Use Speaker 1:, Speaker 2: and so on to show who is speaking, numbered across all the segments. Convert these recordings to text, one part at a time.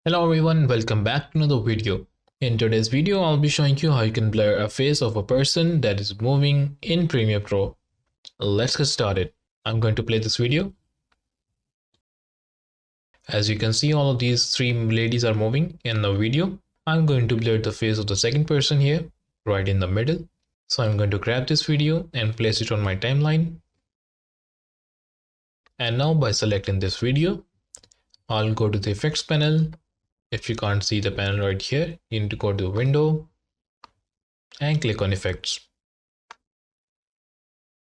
Speaker 1: Hello everyone, welcome back to another video. In today's video, I'll be showing you how you can blur a face of a person that is moving in Premiere Pro. Let's get started. I'm going to play this video. As you can see, all of these three ladies are moving in the video. I'm going to blur the face of the second person here, right in the middle. So I'm going to grab this video and place it on my timeline. And now by selecting this video, I'll go to the effects panel. If you can't see the panel right here, you need to go to the window and click on effects.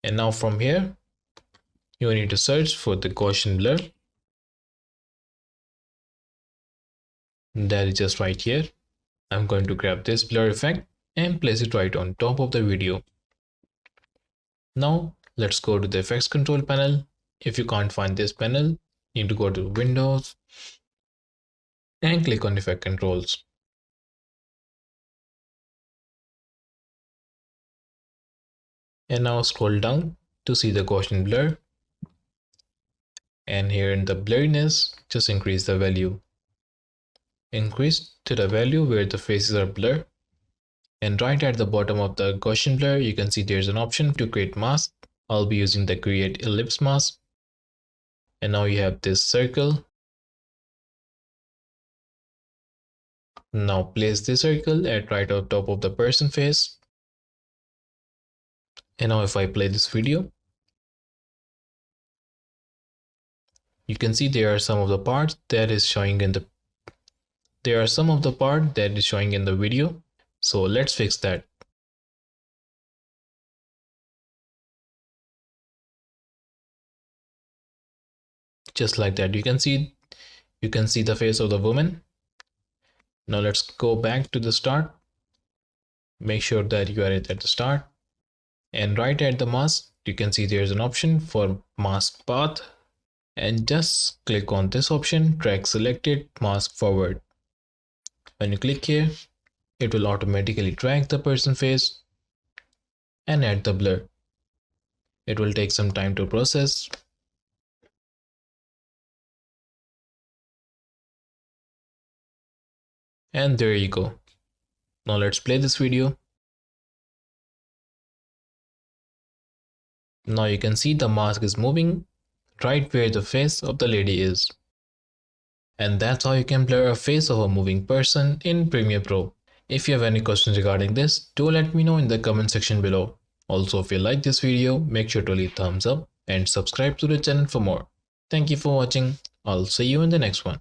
Speaker 1: And now from here, you need to search for the Gaussian blur. That is just right here. I'm going to grab this blur effect and place it right on top of the video. Now let's go to the effects control panel. If you can't find this panel, you need to go to Windows and click on effect controls. And now scroll down to see the Gaussian blur. And here in the blurriness, just increase the value. Increase to the value where the faces are blurred. And right at the bottom of the Gaussian blur, you can see there's an option to create mask. I'll be using the create ellipse mask. And now you have this circle. Now place this circle at right on top of the person face. And now if I play this video, you can see there are some of the parts that is showing in the video. So let's fix that. Just like that, you can see the face of the woman. Now let's go back to the start. Make sure that you are at the start. And right at the mask, you can see there's an option for mask path. And just click on this option, drag selected mask forward. When you click here, it will automatically drag the person face and add the blur. It will take some time to process. And there you go. Now let's play this video. Now you can see the mask is moving right where the face of the lady is. And that's how you can blur a face of a moving person in Premiere Pro. If you have any questions regarding this, do let me know in the comment section below. Also, if you like this video, make sure to leave thumbs up and subscribe to the channel for more. Thank you for watching. I'll see you in the next one.